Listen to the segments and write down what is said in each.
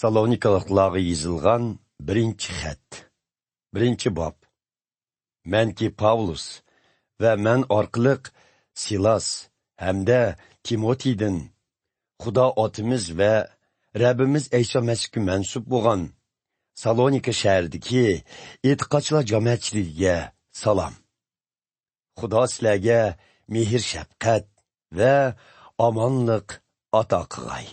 Salonikalıqlarga yezilgan birinchi xat. Birinchi bob. Menki Pavlus ve men orqaliq Silas hamda Timotiydan Xudo otimiz ve Rabbimiz İsa Masihga mansub bo'lgan Salonika shahridagi e'tiqodchilar jamoatchiligiga salom. Xudo sizlarga mehr shafqat ve omonlik ato qilg'ay.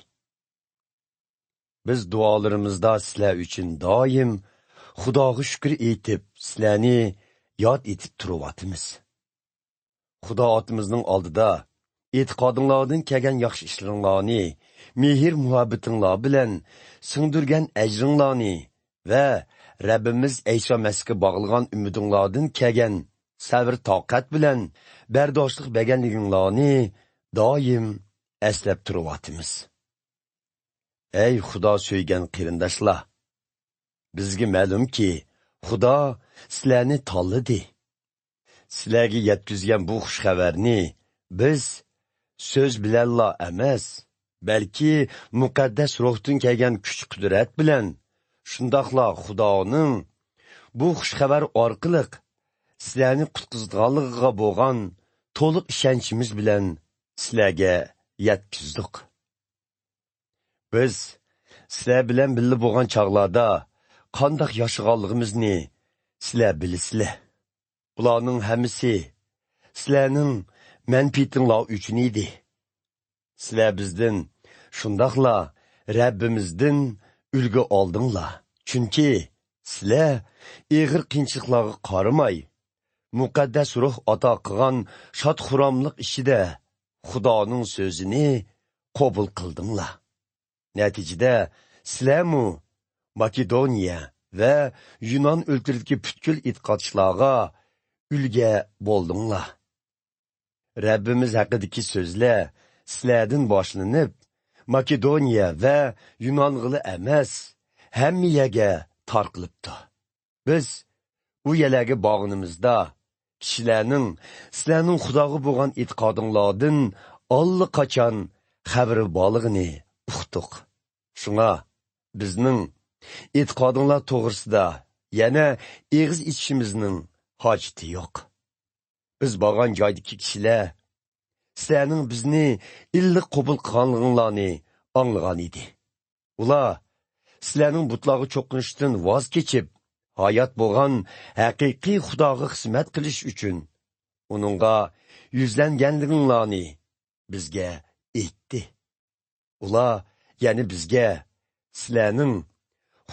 Biz duolarimizda sizlar uchun doim Xudoga shukr etib, sizlarni yod etib turyapmiz. Xudo otimizning oldida e'tiqodinglardan kelgan yaxshi ishlaringlarni, mehr muhabbatinglar bilan singdirgan ajringlarni va Rabbimiz İsa Masihga bog'lagan umidinglardan kelgan sabr toqat bilan bardoshlik berganliginglarni doim eslab turyapmiz. Ey Xudo söygen qirindoshlar, bizga ma'lumki, Xudo sizlarni tanladi. Sizlarga yetkazgan bu xush xabarni biz so'z bilanla emas, balki muqaddas ruhdan kelgan kuch-qudrat bilan, shundoqla Xudoning bu xush xabar orqali sizlarni qutqizganligiga bo'lgan to'liq ishonchimiz bilan sizlarga yetkazdik. Biz sizlar bilan birga bo'lgan chog'larda qanday yashaganligimizni sizlar bilasizlar. Bularning hammasi sizlarning manfaatinglar uchun edi. Sizlar bizdan shundoqla Rabbimizdan ulgu oldinglar. Chunki sizlar ig'ir qiyinchiliklarga qaramay, muqaddas ruh ato qilgan shod-xuromlik ishida Xudoning so'zini qabul qildinglar. Neticede sizlarmu Makedoniya ve Yunan ülkedeki bütkül e'tiqodchilarga ulga bo'ldinglar. Rabbimiz haqidagi so'zlar sizlardan boshlanib, Makedoniya ve Yunang'ılı emas, hamma yerga tarqalibdi. Biz bu yerlarga borganimizda kishilarning sizlarning Xudoga bo'lgan e'tiqodinglardan allaqachon xabari borligini uqdiq. Shunga bizning e'tiqodinglar to'g'risida yana eg'iz ichishimizning hojati yo'q. Biz borgan joydagi kishilar sizlarning bizni illiq qabul qilganliginglarni anglagan edi. Ular sizlarning butlarga cho'qinishdan voz kechib, hayot bo'lgan haqiqiy Xudoga xizmat qilish uchun uningga yuzlanganliginglarni bizga aytdi. Ular yani bizga sizlarning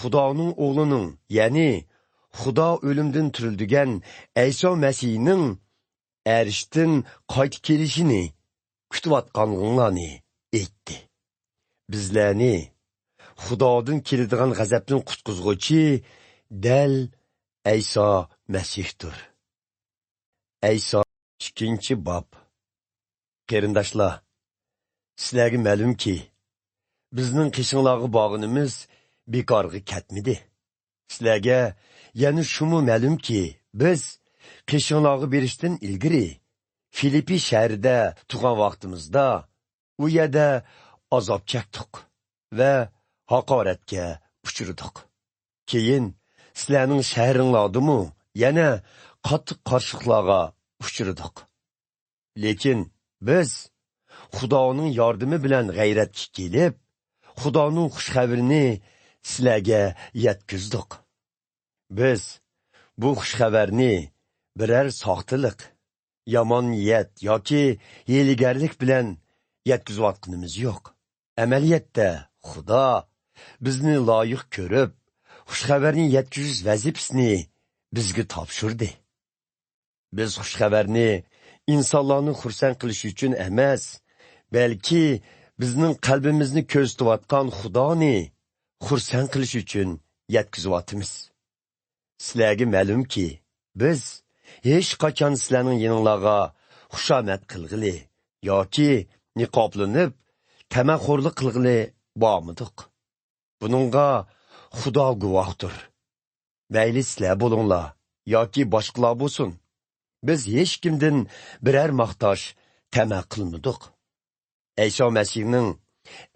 Xudoning o'g'lining, yani Xudo o'limdan tirildigan İsa Masihning arishdan qaytib kelishini kutayotganliginglarni aytdi. Bizlarni Xudodan keladigan g'azabdan qutqizguvchi dal İsa Masihdir. İsa 2. bob. Qarindoshlar, sizlarga ma'lumki, bizning qishinglarga borganimiz bekorga ketmidi. Sizlarga yana shumi ma'lumki, biz qishinglarga berishdan ilgari Filipi shahrida turgan vaqtimizda u yerda azob chekdik va haqoratga uchirdik. Keyin sizlarning shahringlardimi yana qattiq qarshiliklarga uchirdik. Lekin biz Xudoning yordami bilan g'ayratga kelib, Xudoning xush xabarini sizlarga yetkazdik. Biz bu xush xabarni biror soxtalik, yomon niyat yoki hiylagarlik bilan yetkazayotganimiz yo'q. Amaliyotda Xudo bizni loyiq ko'rib, xush xabarni yetkazish vazifasini bizga topshirdi. Biz xush xabarni insonlarni xursand qilish uchun emas, balki bizning qalbimizni ko'zitayotgan Xudoni xursand qilish uchun yetkazayotimiz. Sizlarga ma'lumki, biz hech qachon sizlarning yoninglarga xushomad qilg'ili yoki niqoblanib, tamaxo'rlik qilg'ili bormadik. Buningga Xudo guvohdir. Mayli sizlar bo'linglar yoki boshqalar bo'lsin, biz hech kimdan biror maqtosh tama qilmadik. İsa Masihning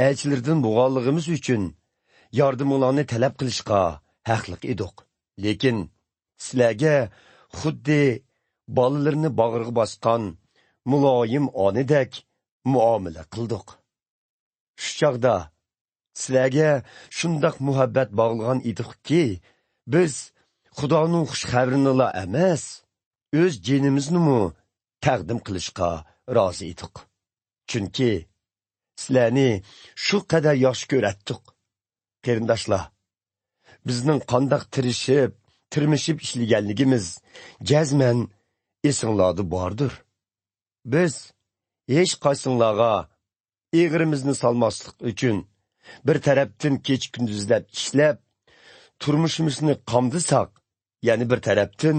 elchilaridan bo'lganligimiz uchun yordamlarni talab qilishga haqliq edik. Lekin sizlarga xuddi bolalarni bag'riga bosgan muloyim onidek muomala qildik. Shu chog'da sizlarga shundoq muhabbat bog'lagan edikki, biz Xudoning xush xabarini emas, o'z jinimizni taqdim qilishga rozi edik. Chunki sizlarni shu qadar yaxshi ko'ratdik. Qarindoshlar, bizning qandoq tirmishib ishlaganligimiz jazman esinglarda bordir. Biz hech qaysinglarga eg'rimizni salmaslik uchun bir tarafdan kech kunduzlab ishlab, turmushimizni qamdisak, ya'ni bir tarafdan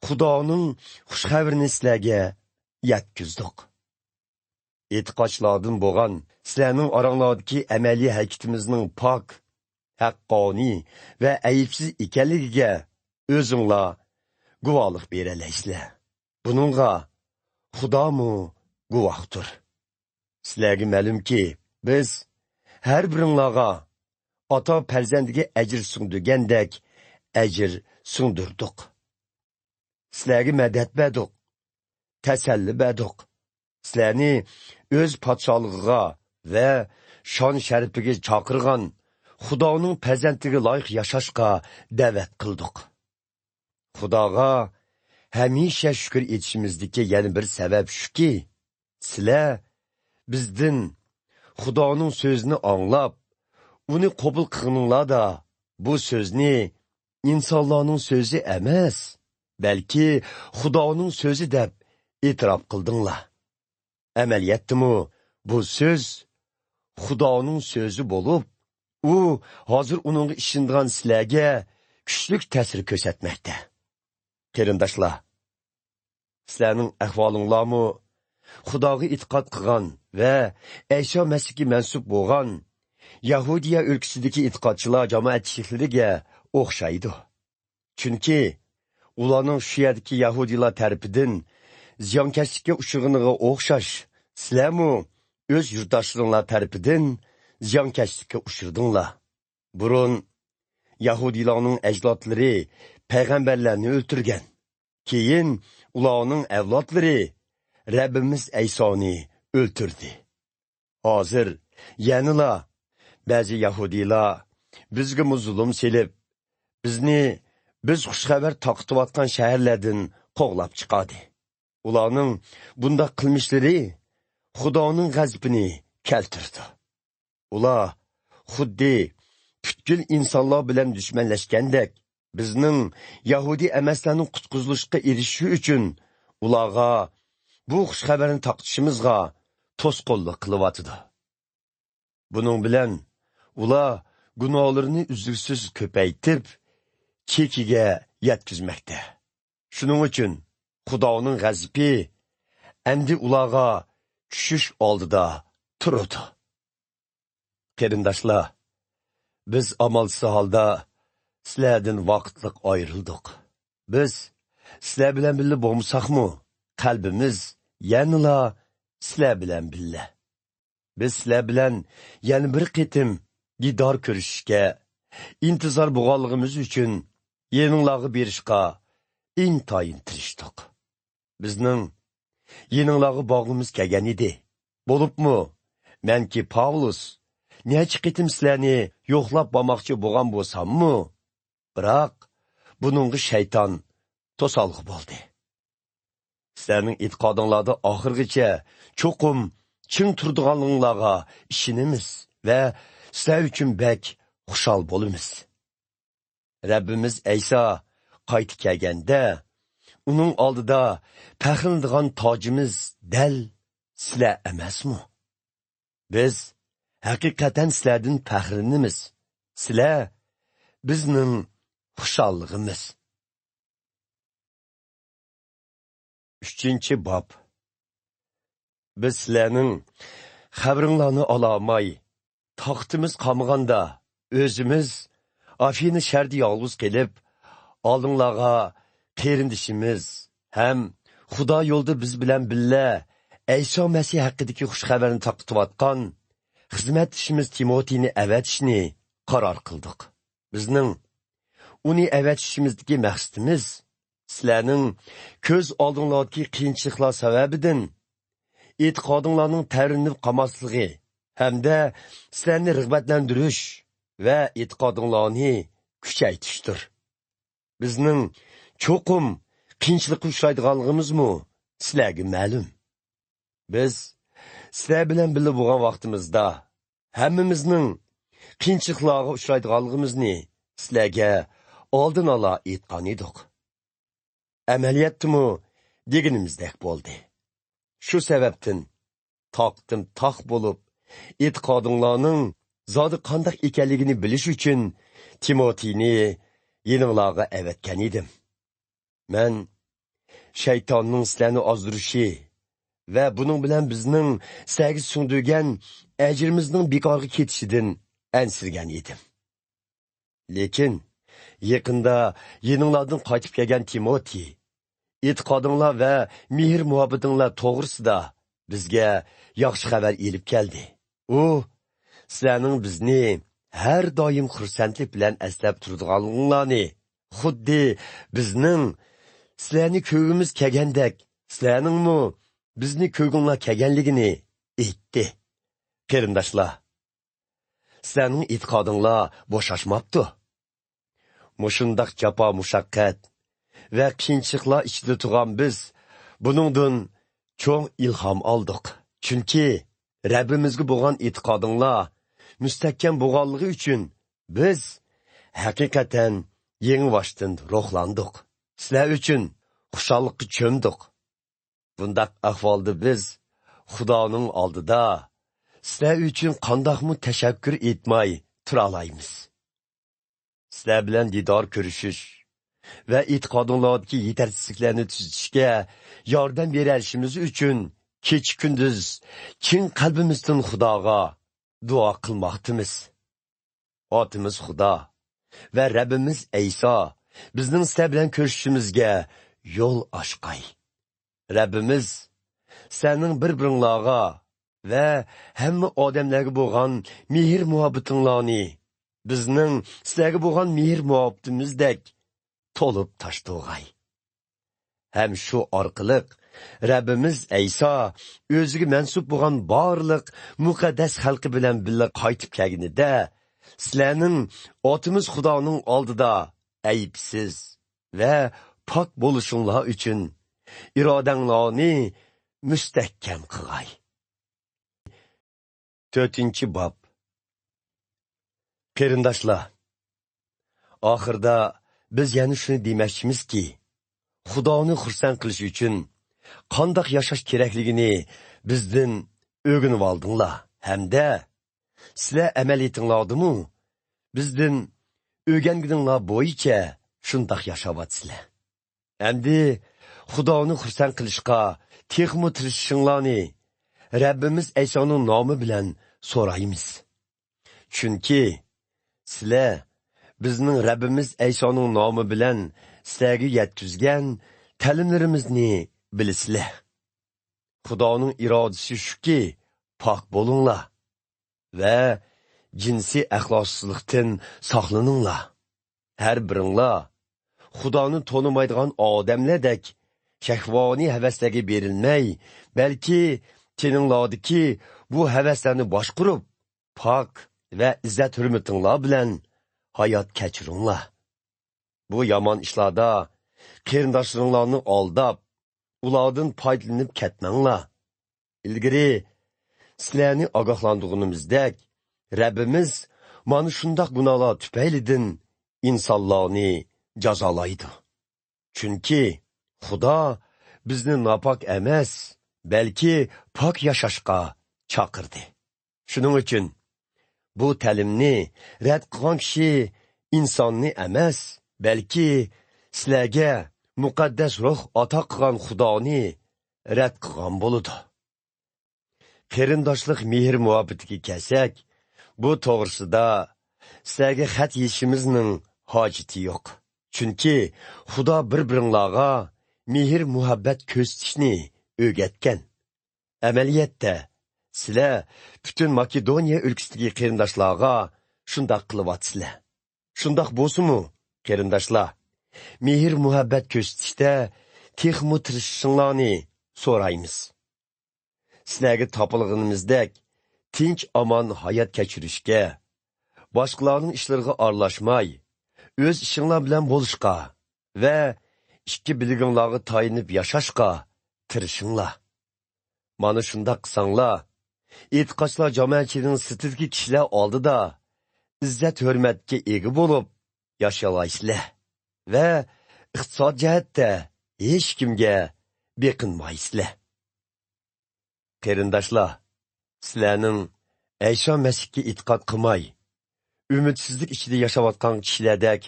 Xudoning xush xabarini sizlarga yetkizdik. E'tiqodchilardan bo'lgan sizlarning oranglardagi amaliy harakatimizning pok, haqqoniy va ayibsiz ekanligiga o'zinglar guvohlik beralaysizlar. Buningga Xudomu guvohdir. Sizlarga ma'lumki, biz har biringlarga ota farzandiga ajr sungdurgandek ajr sungdirdik. Sizlarga madad berdik, tasalli berdik. Sizlarni o'z podshohligiga va shon sharifiga chaqirgan Xudoning farzandiga loyiq yashashga da'vat qildik. Xudoga hamisha shukr etishimizdagi yana bir sabab shuki, sizlar bizdan Xudoning so'zini anglab, uni qabul qilinglar-da, bu so'zni insonlarning so'zi emas, balki Xudoning so'zi deb e'tirof qildinglar. Amaliyotda bu so'z Xudoning so'zi bo'lib, u hozir uning ishindigan sizlarga kuchli ta'sir ko'rsatmoqda. Qarindoshlar, sizlarning ahvolinglarmi Xudoga e'tiqod qilgan va Ayso Masihga mansub bo'lgan Yahudiya o'lkasidagi e'tiqodchilar jamoatchiligiga o'xshaydi. Chunki ularning shu yerdagi Yahudilar tarafidan ziyonkashlikka uchraguniga o'xshash, sizlarmi o'z yurtdoshlaringlar tarafidan ziyonkashlikka uchradinglar. Burun Yahudilarning ajdodlari payg'ambarlarni o'ltirgan. Keyin ularning avlodlari Rabbimiz Aysoni o'ltirdi. Hozir yanıla ba'zi Yahudilar bizga zulm selib, biz xushxabar taqtiyotgan shaharlardan qo'g'lab chiqadi. Ularning bunda qilmishlari Xudoning g'azabini keltirdi. Ular xuddi butkul insonlar bilan dushmanlashgandek, bizning Yahudi emaslarning qutqizilishga erishishi uchun ularga bu xushxabarni taqtishimizga to'sqinlik qilyotdi. Buning bilan ular gunohlarini uzluksiz ko'paytib, chekiga yetkazmoqda. Shuning uchun Xudoning g'azabi endi ularga tushish oldida turadi. Qarindoshlar, biz amalsiz holda sizlardan vaqtliq ayrildik. Biz sizlar bilan birga bo'lmasaqmi, qalbimiz yanıla sizlar bilan birga. Biz sizlar bilan yana bir qitim didor ko'rishishga intizor bo'lganligimiz uchun yeninglarga berishga intayin tirishdik. Bizning yeninglarga bog'imiz kelgan edi. Bo'libmi, menki Pavlus necha qitim sizlarni yo'qlab bormoqchi bo'lgan bo'lsammi, biroq buningga shayton to'sqinlik bo'ldi. Sizlarning e'tiqodinglarda oxirgacha cho'qim chin turdiganliginglarga ishonamiz va sizlar uchun bek xushal bo'lamiz. Rabbimiz Ayso qaytib kelganda, uning oldida faxrlanadigan tojimiz dal sizlar emasmi? Biz haqiqatan sizlardan faxrlanamiz. Sizlar bizning xushalligimiz. 3-bob. Biz sizlarning xabaringlarni ololmay, taxtimiz qolmaganda o'zimiz Afina shahrida yolg'iz kelib, oldinglarga qarindishimiz ham Xudo yo'lda biz bilan birga Ayso Masih haqidagi xush xabarni taqtiyotgan xizmatchimiz Timotiyni avatishni qaror qildik. Bizning uni avatishimizdagi maqsadimiz sizlarning ko'z oldinglardagi qiyinchiliklar sababidan e'tiqodinglarning ta'rinib qolmasligi hamda sizlarni rag'batlantirish va e'tiqodinglarni kuchaytirishdir. Bizning cho'qim qiyinchilikqa uchraydiganligimizmi sizlarga ma'lum. Biz sizlar bilan birga bo'lgan vaqtimizda hammamizning qiyinchiliklarga uchraydiganligimizni sizlarga oldin ola aytgan edik. Amaliyotmi deganimizdek bo'ldi. Shu sababdan taqdim taq bo'lib, e'tiqodinglarning zodi qanday ekanligini bilish uchun Timotiyni yeninglarga avatgan edim. Men shaytonning sizlarni ozdirishi va buning bilan bizning sizlarga sungdirgan ajrimizning bekorga ketishidan ansirgan edim. Lekin yaqinda yeninglardan qaytib kelgan Timotiy e'tiqodinglar va mehr muhabbatinglar to'g'risida bizga yaxshi xabar elib keldi. U sizlarning bizni har doim xursandlik bilan eslab turadiganliginglarni, xuddi bizning sizlarni ko'rgimiz kelgandek, sizlarningmi bizni ko'rginglar kelganligini aytdi. Qarindoshlar, sizlarning e'tiqodinglar bo'shashmabdi. Mushundaq jafo mushaqqat va qiyinchiliklar ichida turgan biz buningdan cho'ng ilhom oldik. Chunki Rabbimizga bo'lgan e'tiqodinglar mustahkam bo'lganligi uchun biz haqiqatan yangi boshdan ruhlandik. Sizlar uchun xushallikqa cho'mdik. Bundaq ahvolda biz Xudoning oldida sizlar uchun qandoqmi tashakkur etmay tura olamiz. Sizlar bilan didor ko'rishish va e'tiqodinglardagi yetarсizliklarni tuzatishga yordam berishimiz uchun kech-kunduz chin qalbimizdan Xudoga duo qilmoqdamiz. Otimiz Xudo va Rabbimiz Ayso bizning sizlar bilan ko'rishishimizga yo'l ochqay. Rabbimiz sening bir-biringlarga va hamma odamlarga bo'lgan mehr muhabbatinglarni bizning sizlarga bo'lgan mehr muhabbatimizdek to'lib tashdog'ay. Ham shu orqali Rabbimiz Ayso o'ziga mansub bo'lgan barliq muqaddas xalqi bilan birga qaytib kelganida sizlarning otimiz Xudoning oldida aybsiz va pok bo'lishinglar uchun irodanglarni mustahkam qilg'ay. 4-bob. Qarindoshlar, oxirda biz yana shuni demoqchimizki, Xudoni xursand qilish uchun qandoq yashash kerakligini bizdan o'rganib oldinglar hamda sizlar amaliyatinglardimi bizdan o'rganganinglar bo'yicha shundoq yashayapsizlar. Endi Xudoni xursand qilishga texmo tirishishinglarni Rabbimiz Aysoning nomi bilan so'raymiz. Chunki sizlar bizning Rabbimiz Aysoning nomi bilan sizlarga yetkazgan ta'limlarimizni bilisizlar. Xudoning irodasi shuki, pok bo'linglar va jinsiy axloqsizlikdan saqlaninglar. Har biringlar Xudoni tonimaydigan odamlardek shahvoniy havaslarga berilmay, balki teninglardagi bu havaslarni boshqarib, pok va izzat hurmatinglar bilan hayot kechiringlar. Bu yomon ishlarda qarindoshlaringlarni aldab, ulardan foydalanib ketmanglar. Ilgari sizlarni ogohlantirganimizdek, Rabbimiz mana shundoq gunohlar tufaylidan insonlarni jazolaydi. Chunki Xudo bizni nopok emas, balki pok yashashga chaqirdi. Shuning uchun bu ta'limni rad qilgan kishi insonni emas, balki sizlarga muqaddas ruh ato qilgan Xudoni rad qilgan bo'ladi. Qarindoshlik mehr muhabbatiga kelsak, bu to'g'risida sizlarga xat yezishimizning hojati yo'q. Chunki Xudo bir-biringlarga mehr muhabbat ko'rsatishni o'rgatgan. Amaliyotda sizlar butun Makedoniya o'lkasidagi qarindoshlarga shundoq qilyapsizlar. Shundoq bo'lsin-mu, qarindoshlar? Mehr muhabbat ko'rsatishda texmu tirishishinglarni so'raymiz. Sizlarga topilganimizdek tinch omon hayot kechirishga, boshqalarning ishlariga aralashmay, o'z ishinglar bilan bo'lishqa va ikki bilginglarga tayinib yashashqa tirishinglar. Mana shundoq qilsanglar, e'tiqodchilar jamoatchining sirtidagi kishilar oldida izzat hurmatga ega bo'lib yashaylaysizlar va iqtisod jihatda hech kimga beqinmaysizlar. Qarindoshlar, sizlarning Ayşo Masihga e'tiqod qilmay, ümidsizlik ichida yashayotgan kishilardek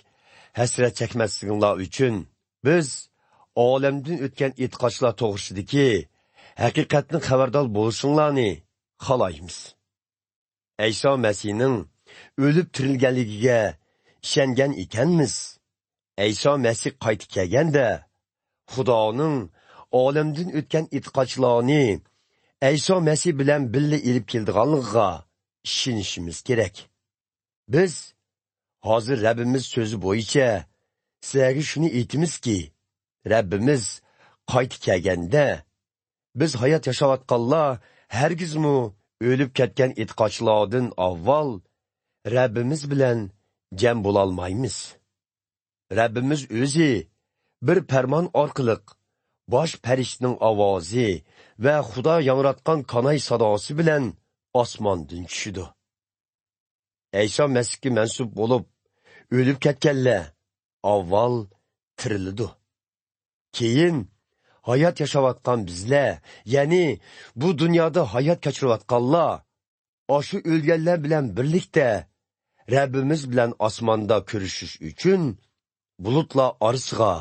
hasrat chekmasliginglar uchun biz olamdan o'tgan e'tiqodchilar to'g'risidagi haqiqatni xabardor bo'lishinglarni xohlaymiz. Ayşo Masihning o'lib tirilganligiga ishongan ekanmiz. Ayşo Masih qaytib kelganda Xudoning olamdan o'tgan e'tiqodchilarni Ayşo Masih bilan birga elib keldiganligiga ishonishimiz kerak. Biz hozir Rabbimiz so'zi bo'yicha sizlarga shuni aytamizki, Rabbimiz qaytib kelganda biz hayot yashayotganlar hargizmi o'lib ketgan e'tiqodchilardan avval Rabbimiz bilan jam bo'la olmaymiz. Rabbimiz o'zi bir farmon orqali bosh farishtaning ovozi va Xudo yangratgan qanay sadosi bilan osmondan tushdi. Ayşo Masihga mansub bo'lib o'lib ketganlar avval tirildi. Keyin hayot yashayotgan bizlar, ya'ni bu dunyoda hayot kechirayotganlar, o'sha o'lganlar bilan birlikda Rabbimiz bilan osmonda ko'rishish uchun bulutlar orasiga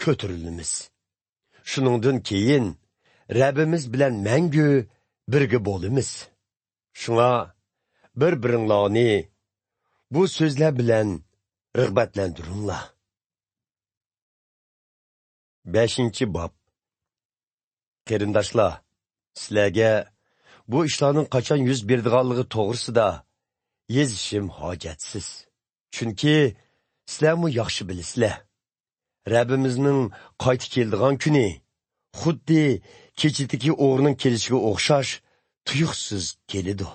ko'tarilamiz. Shuningdan keyin Rabbimiz bilan mangu birga bo'lamiz. Shunga bir-biringlarni bu so'zlar bilan rag'batlantiringlar. 5-bob. Qarindoshlar, sizlarga bu ishlarning qachon yuz berdiganligi to'g'risida yezishim hojatsiz. Chunki sizlarmi yaxshi bilasizlar. Rabbimizning qaytib keldigan kuni xuddi kechidagi o'g'rining kelishiga o'xshash tuyuqsiz keladi.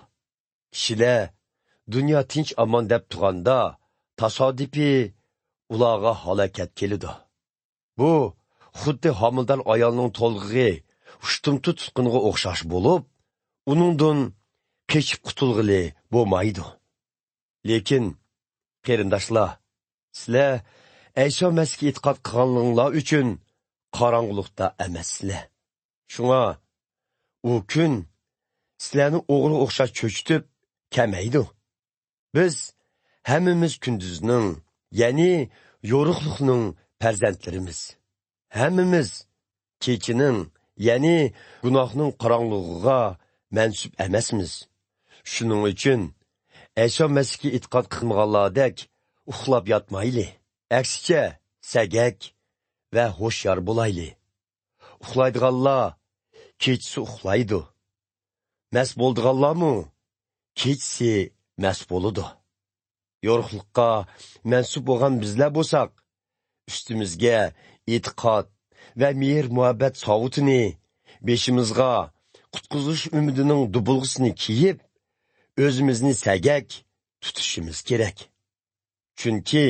Kishilar dunyo tinch omon deb turganda tasodifiy ularga halokat keladi. Bu xuddi homildor ayolning to'lg'ig'i ushtumtu tutqunga o'xshash bo'lib, uningdan kechib qutulg'ili bo'lmaydi. Lekin qarindoshlar, sizlar Ayşo Masihga e'tiqod qilganliginglar uchun qorong'ulikda emassizlar. Shunga u kun sizlarni o'g'ri o'xshash cho'chitib kamaydi. Biz hammamiz kunduzning, ya'ni yo'riqlikning farzandlarimiz. Hammamiz kechining, ya'ni gunohning qorong'uligiga mansub emasmiz. Shuning uchun Ayşo Masihga e'tiqod qilmaganlardek uxlab yotmayli. Aksicha sagak va ho'shyor bo'layli. Uxlaydiganlar kechsi uxlaydi. Mas bo'ldiganlarmi kechsi mas bo'ladi. Yo'riqlikqa mansub bo'lgan bizlar bo'lsak, ustimizga e'tiqod va mehr muhabbat savutini, beshimizga qutqizish umidining dubulg'isini kiyib, o'zimizni sagak tutishimiz kerak. Chunki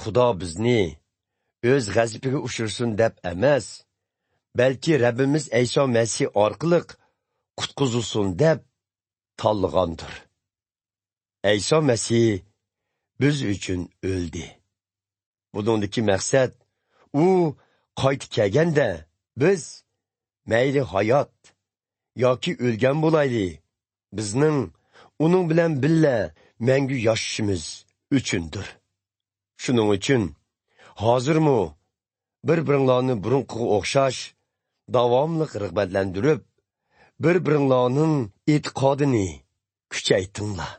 Xudo bizni o'z g'azabiga ushirsin deb emas, balki Rabbimiz Ayşo Masih orqali qutqizilsin deb tanlagandir. Ayşo Masih biz uchun o'ldi. Buningdagi maqsad u qaytib kelganda biz mayli hayot yoki o'lgan bo'layli, bizning uning bilan birga mangu yashashimiz uchundir. Shuning uchun hozirmi bir-biringlarni burunqiga o'xshash davomli rag'batlantirib, bir-biringlarning e'tiqodini kuchaytinglar.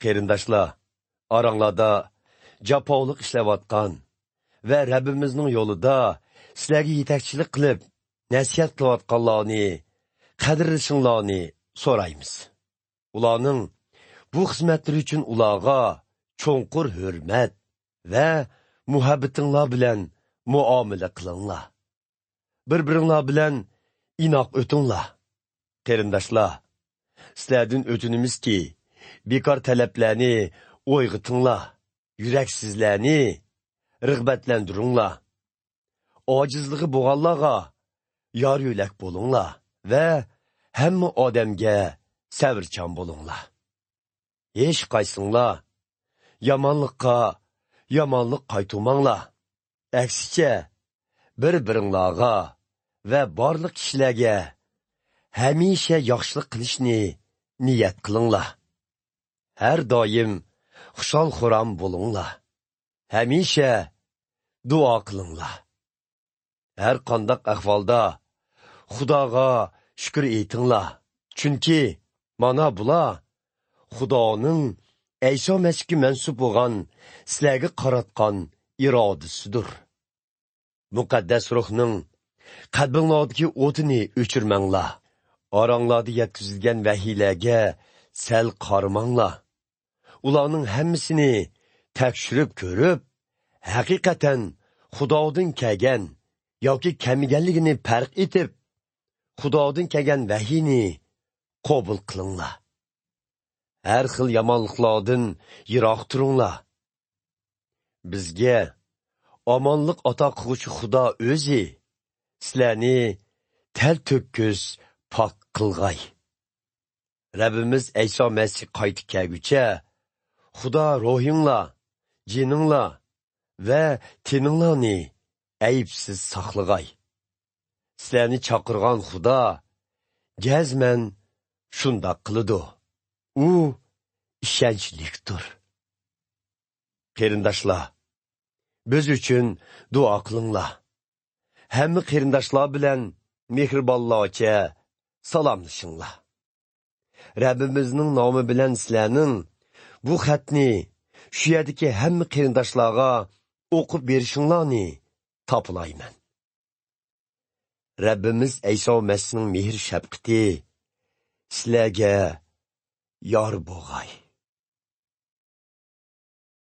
Qarindoshlar, oranglarda jafolik ishlayotgan va Rabbimizning yo'lida sizlarga yetakchilik qilib, nasihat qilayotganlarni qadrlashinglarni so'raymiz. Ularning bu xizmatlar uchun ularga cho'nqur hurmat va muhabbatinglar bilan muomala qilinglar. Bir-biringlar bilan inoq o'tinglar. Qarindoshlar, sizlardan o'tinimizki, bekor talablarni o'yg'itinglar, yuraksizlarni rag'batlantiringlar. Ojizligi bo'lganlarga yor yo'lak bo'linglar va hamma odamga sabrchan bo'linglar. Hech qaysinglar yomonlikqa yomonlik qaytarmanglar. Aksicha bir-biringlarga va barliq kishilarga hamisha yaxshilik qilishni niyat qilinglar. Har doim xushol-xuram bo'linglar. Hamisha duo qilinglar. Har qanday ahvolda Xudoga shukr etinglar. Chunki mana bular Xudoning Ayso Masihga mansub bo'lgan sizlarga qaratgan irodasidir. Muqaddas ruhning qalbinglardagi o'tini o'chirmanglar. Oranglarda yetkazilgan vahiylarga sal qaramanglar. Ularning hammasini tekshirib ko'rib, haqiqatan Xudodan kelgan yoki kelmaganligini farq etib, Xudodan kelgan vahiyni qabul qilinglar. Har xil yomonliklardan yiroq turinglar. Bizga omonlik ato qiluvchi Xudo o'zi sizlarni tal to'kis pok qilg'ay. Rabbimiz Ayso Masih qaytib kelguncha Xudo ruhinglar, jininglar va teninglarni ayibsiz saqlag'ay. Sizlarni chaqirgan Xudo jazman shundoq qiladi. U ishonchlidir. Qarindoshlar, biz uchun duo qilinglar. Hamma qarindoshlar bilan mehribonlarcha salomlashinglar. Rabbimizning nomi bilan sizlarning bu xatni shu yerdagi hamma qarindoshlarga o'qib berishinglarni topilayman. Rabbimiz Ayso Masihning mehr shafqati sizlarga yor bo'lg'ay.